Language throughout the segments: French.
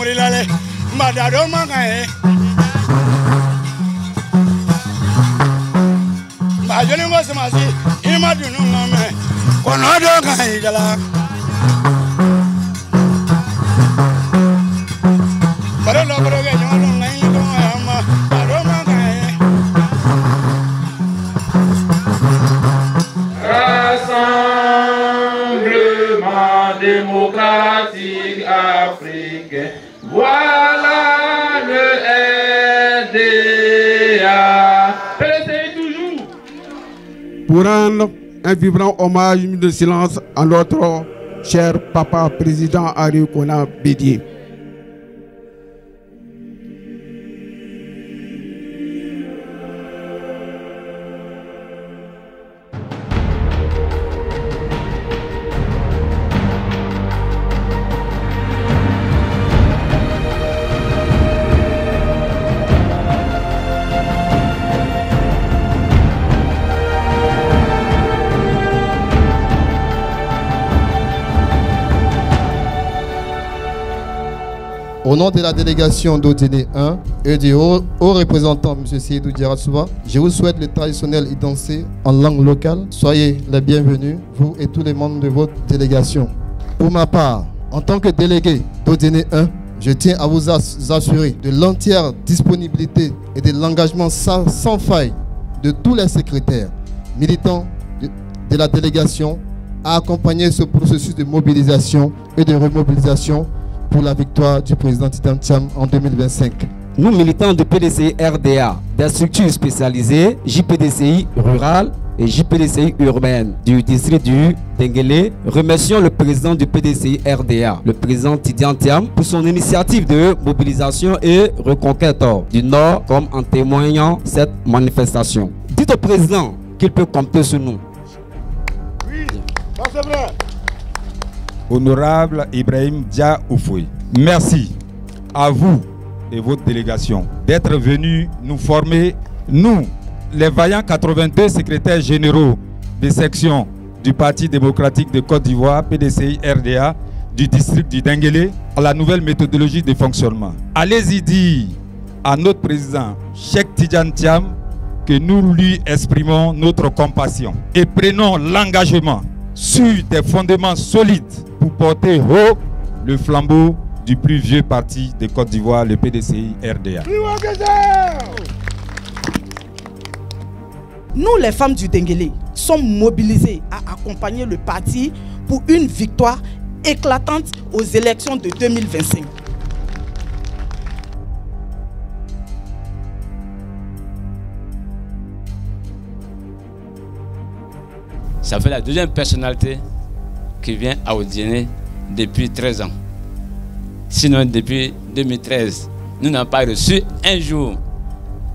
morilale madado mangae majoni ngosemasi imadunu ngame konodo ngai dala barolo broge nyolo ngai ko ama madado mangae Rassemblement démocratique africain, voilà le RDA. Précédez toujours. Pour rendre un vibrant hommage de silence à notre cher papa président Ari Kona Bédié. Au nom de la délégation d'Odéné 1 et du haut représentant M. Seydou Diaratsouba, je vous souhaite le traditionnel Idansé en langue locale. Soyez les bienvenus, vous et tous les membres de votre délégation. Pour ma part, en tant que délégué d'Odéné 1, je tiens à vous assurer de l'entière disponibilité et de l'engagement sans faille de tous les secrétaires militants de la délégation à accompagner ce processus de mobilisation et de remobilisation pour la victoire du président Tidiane Thiam en 2025. Nous, militants du PDCI RDA, des structures spécialisées, JPDCI rural et JPDCI urbaine du district du Denguélé, remercions le président du PDCI RDA, le président Tidiane Thiam, pour son initiative de mobilisation et reconquête du Nord, comme en témoignant cette manifestation. Dites au président qu'il peut compter sur nous. Oui, c'est vrai. Honorable Ibrahim Dia Oufoui, merci à vous et votre délégation d'être venus nous former, nous, les vaillants 82 secrétaires généraux des sections du Parti démocratique de Côte d'Ivoire, PDCI RDA, du district du Denguélé, à la nouvelle méthodologie de fonctionnement. Allez-y dire à notre président, Cheikh Tidiane Thiam, que nous lui exprimons notre compassion et prenons l'engagement sur des fondements solides pour porter haut le flambeau du plus vieux parti de Côte d'Ivoire, le PDCI RDA. Nous, les femmes du Denguélé, sommes mobilisées à accompagner le parti pour une victoire éclatante aux élections de 2025. Ça fait la deuxième personnalité qui vient à Odéné depuis 13 ans. Sinon, depuis 2013, nous n'avons pas reçu un jour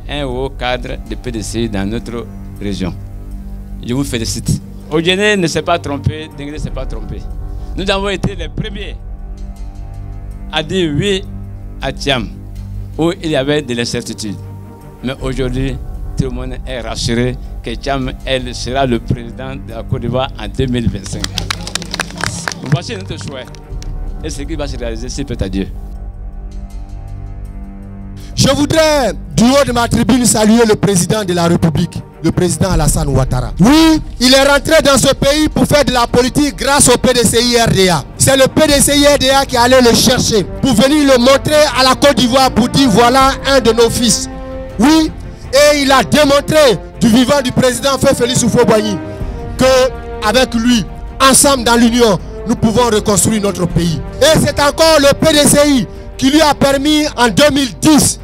un haut cadre de PDCI dans notre région. Je vous félicite. Odéné ne s'est pas trompé, Denguélé ne s'est pas trompé. Nous avons été les premiers à dire oui à Thiam, où il y avait de l'incertitude. Mais aujourd'hui, tout le monde est rassuré que Thiam, elle sera le président de la Côte d'Ivoire en 2025. Voici notre souhait. Et ce qui va se réaliser, c'est peut-être Dieu. Je voudrais, du haut de ma tribune, saluer le président de la République, le président Alassane Ouattara. Oui, il est rentré dans ce pays pour faire de la politique grâce au PDCI RDA. C'est le PDCI RDA qui allait le chercher pour venir le montrer à la Côte d'Ivoire pour dire voilà un de nos fils. Oui, et il a démontré du vivant du président Félix Houphouët-Boigny que avec lui, ensemble dans l'union, nous pouvons reconstruire notre pays. Et c'est encore le PDCI qui lui a permis en 2010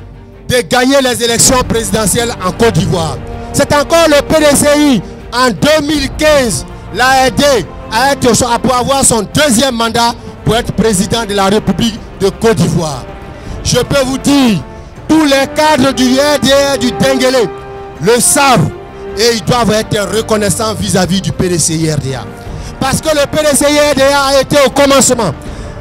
de gagner les élections présidentielles en Côte d'Ivoire. C'est encore le PDCI en 2015 l'a aidé à avoir son deuxième mandat pour être président de la République de Côte d'Ivoire. Je peux vous dire, tous les cadres du RDA du Denguélé le savent et ils doivent être reconnaissants vis-à-vis du PDCI RDA. Parce que le PDCI RDA a été au commencement,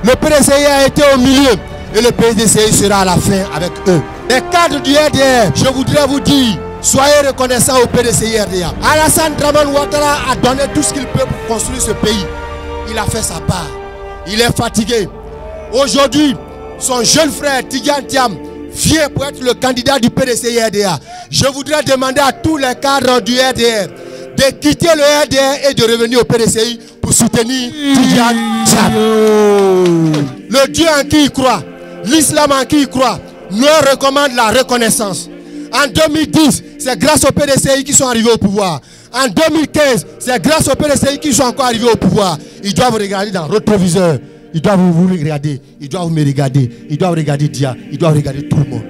le PDCI a été au milieu et le PDCI sera à la fin avec eux. Les cadres du RDA, je voudrais vous dire, soyez reconnaissants au PDCI RDA. Alassane Dramane Ouattara a donné tout ce qu'il peut pour construire ce pays. Il a fait sa part. Il est fatigué. Aujourd'hui, son jeune frère Tidiane Thiam vient pour être le candidat du PDCI-RDA. Je voudrais demander à tous les cadres du RDR de quitter le RDR et de revenir au PDCI pour soutenir Tidiane Thiam. Le Dieu en qui il croit, l'islam en qui il croit, nous recommande la reconnaissance. En 2010, c'est grâce au PDCI qu'ils sont arrivés au pouvoir. En 2015, c'est grâce au PDCI qu'ils sont encore arrivés au pouvoir. Ils doivent regarder dans le rétroviseur. Ils doivent vous regarder. Ils doivent me regarder. Ils doivent regarder Dia. Ils doivent regarder tout le monde.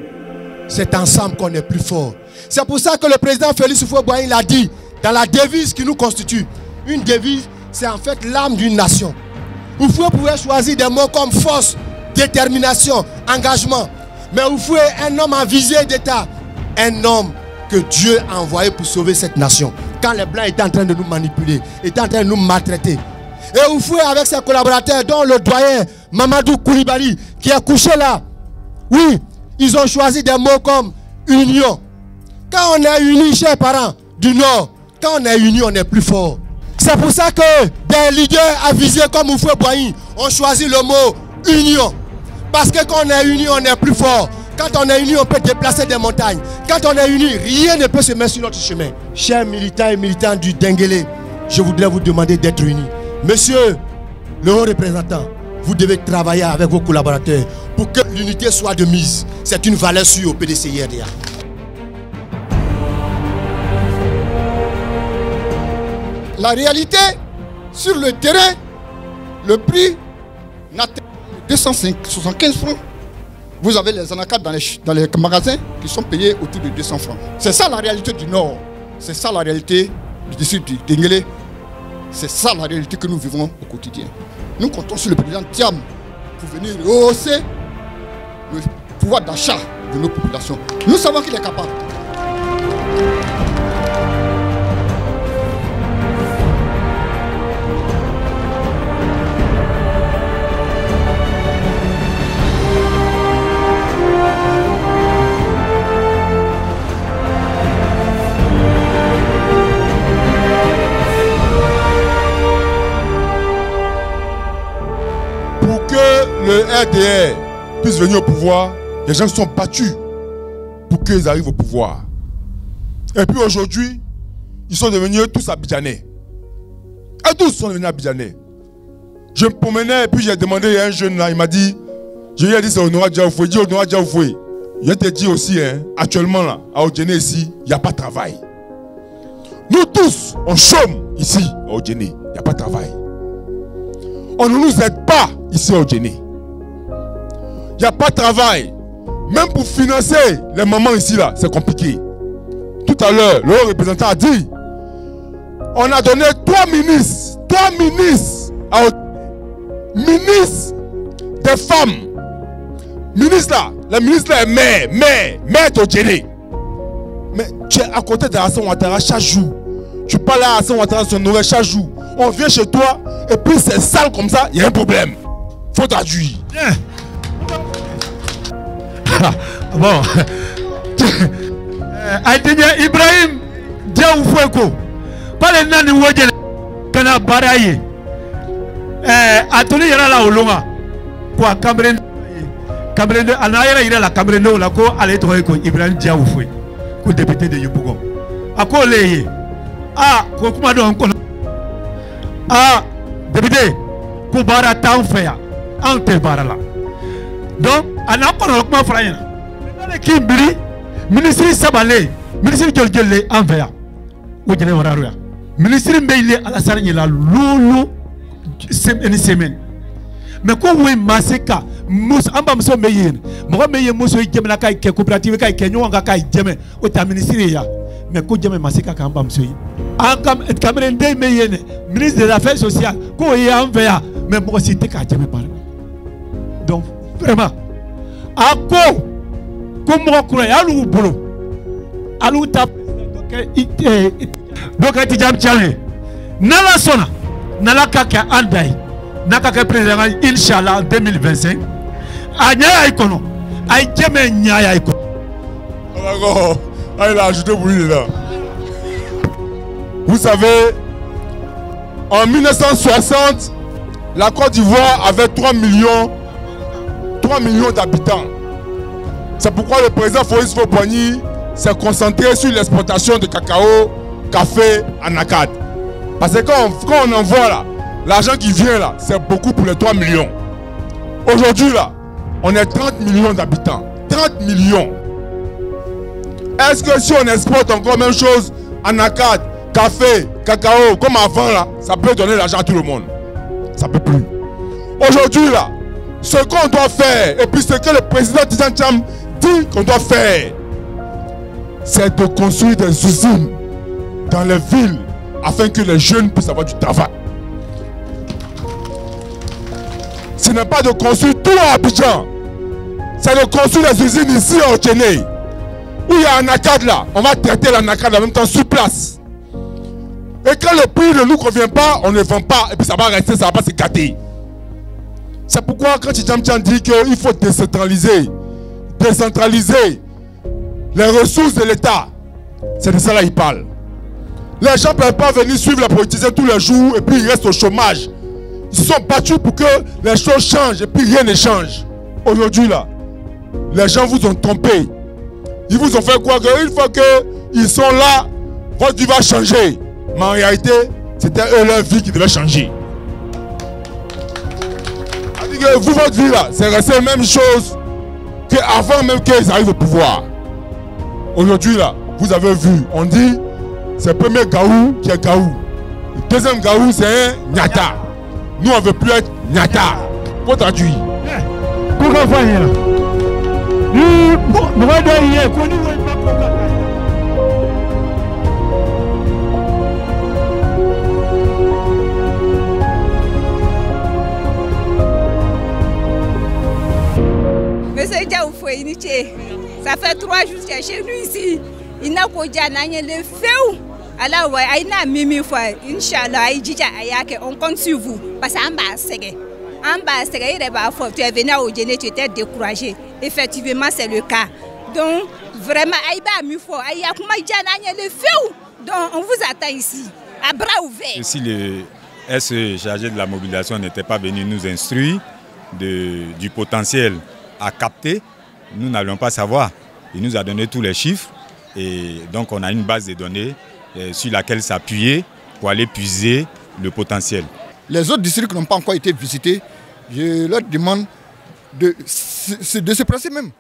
C'est ensemble qu'on est plus fort. C'est pour ça que le président Félix Houphouët-Boigny l'a dit dans la devise qui nous constitue. Une devise, c'est en fait l'âme d'une nation. Houphouët pouvait choisir des mots comme force, détermination, engagement. Mais Houphouët est un homme en visée d'État. Un homme que Dieu a envoyé pour sauver cette nation. Quand les Blancs étaient en train de nous manipuler, étaient en train de nous maltraiter. Et Houphouët avec ses collaborateurs, dont le doyen Mamadou Koulibaly, qui est couché là. Oui, ils ont choisi des mots comme union. Quand on est unis, chers parents du Nord, quand on est unis, on est plus fort. C'est pour ça que des leaders avisés comme Houphouët-Boigny ont choisi le mot union. Parce que quand on est unis, on est plus fort. Quand on est unis, on peut déplacer des montagnes. Quand on est unis, rien ne peut se mettre sur notre chemin. Chers militants et militants du Denguélé, je voudrais vous demander d'être unis. Monsieur le haut représentant, vous devez travailler avec vos collaborateurs pour que l'unité soit de mise. C'est une valeur sûre au PDCI-RDA. La réalité, sur le terrain, le prix n'atteint 275 francs. Vous avez les anacards dans les magasins qui sont payés autour de 200 francs. C'est ça la réalité du Nord. C'est ça la réalité du district du Denguélé. C'est ça la réalité que nous vivons au quotidien. Nous comptons sur le président Thiam pour venir rehausser le pouvoir d'achat de nos populations. Nous savons qu'il est capable. Le RDR puisse venir au pouvoir, les gens se sont battus pour qu'ils arrivent au pouvoir. Et puis aujourd'hui, ils sont devenus tous abidjanais. Et tous sont devenus abidjanais. Je me promenais et puis j'ai demandé à un jeune là, il m'a dit, je lui ai dit c'est Honorat Diaoufoué, dis Honorat Diaoufoué. Je te dis aussi, hein, actuellement là, à Odjéné ici, il n'y a pas de travail. Nous tous, on chôme ici, à Odjéné, il n'y a pas de travail. On ne nous aide pas ici à Odjéné. Il n'y a pas de travail. Même pour financer les mamans ici, là, c'est compliqué. Tout à l'heure, le haut représentant a dit, on a donné 3 ministres à ministre des femmes. Ministre là, la ministre là est mère d'Odjéné. Mais tu es à côté de Alassane Ouattara chaque jour. Tu parles à Alassane Ouattara son oreille chaque jour. On vient chez toi et puis c'est sale comme ça, il y a un problème. Faut traduire. Bon. Aïtenia Ibrahim Diaoufoueko. Pas les nani Wodjele. Kana Baraye. Atoli yara la olonga. Quoi Cameroun. Cameroun anayera ira la Cameroun la ko ale to ko Ibrahim Diaoufoué. Ko député de Yopougon. Ako leye. Ah ko kuma do on ah député ko bara tan feya. Ante barala. Donc, on a encore un frère. Qui brille, ministre Sabalé, ministre Djolgele Envers. Où est le ministre Mbeile Alassane la loulou une semaine. Mais quand vous masseka, mous amba mso meyen, moi meyen mousso yeme la kai coopérative kai kenyo anga kai jeme, au ta ministre ya. Mais quand jeme masseka kamba mso yi. Anga Cameroun de meyen, ministre des Affaires sociales, ko y Envers, mais moi cité ka jeme parle. Donc vraiment, à quoi, comme on croit, à l'ou boulot, à l'ou tap, donc à Tidjam Tchale, Nala Sona, Nala Kaka Andaï, Nakaka président, Inch'Allah 2025, à Nyaya Ikono, à Djemé Nyaya Ikono. D'accord, il a ajouté pour lui là. Vous savez, en 1960, la Côte d'Ivoire avait 3 3 millions d'habitants. C'est pourquoi le président Félix Houphouët-Boigny s'est concentré sur l'exportation de cacao, café en ACAD. Parce que quand on envoie là, l'argent qui vient là, c'est beaucoup pour les 3 millions. Aujourd'hui là, on est 30 millions d'habitants. 30 millions. Est-ce que si on exporte encore même chose en ACAD, café, cacao, comme avant là, ça peut donner l'argent à tout le monde? Ça ne peut plus. Aujourd'hui là, ce qu'on doit faire, et puis ce que le président Tidjane Thiam dit qu'on doit faire, c'est de construire des usines dans les villes afin que les jeunes puissent avoir du travail. Ce n'est pas de construire tout à Abidjan, c'est de construire des usines ici à Otiéné. Où il y a un ACAD là, on va traiter l'ANACAD en même temps sur place. Et quand le prix ne nous convient pas, on ne vend pas, et puis ça va rester, ça ne va pas se gâter. C'est pourquoi quand Tidjane Thiam dit qu'il faut décentraliser les ressources de l'État, c'est de ça là il parle. Les gens ne peuvent pas venir suivre la politisation tous les jours et puis ils restent au chômage. Ils se sont battus pour que les choses changent et puis rien ne change. Aujourd'hui là, les gens vous ont trompé. Ils vous ont fait croire qu'une fois qu'ils sont là, votre vie va changer. Mais en réalité, c'était eux leur vie qui devait changer. Vous, votre vie là, c'est resté la même chose qu'avant même qu'ils arrivent au pouvoir. Aujourd'hui là, vous avez vu, on dit, c'est le premier Gaou qui est Gaou. Le deuxième Gaou, c'est un Nyata. Nous, on ne veut plus être Nyata. Faut traduire. Monsieur Diaoufoué, ça fait 3 jours qu'il est chez nous ici. Il n'a pas dit le feu. Alors, il n'a mimi fois. Inch'Allah, on compte sur vous. Parce qu'on va se gagner. Tu es venu au dîner, tu étais découragé. Effectivement, c'est le cas. Donc, vraiment, donc, on vous attend ici, à bras ouverts. Si le SE chargé de la mobilisation n'était pas venu nous instruire du potentiel à capter, nous n'allions pas savoir. Il nous a donné tous les chiffres et donc on a une base de données sur laquelle s'appuyer pour aller puiser le potentiel. Les autres districts n'ont pas encore été visités. Je leur demande de se presser même.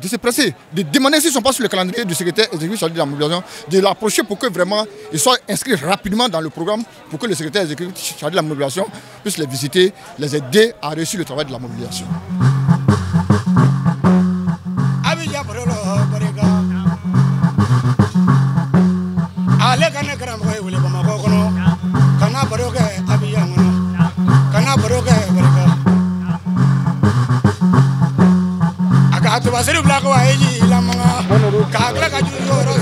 De se presser, de demander s'ils ne sont pas sur le calendrier du secrétaire exécutif chargé de la mobilisation, de l'approcher pour que vraiment ils soient inscrits rapidement dans le programme pour que le secrétaire exécutif chargé de la mobilisation puisse les visiter, les aider à réussir le travail de la mobilisation. Atu basiri black wa eji la manga kakla kaju yoro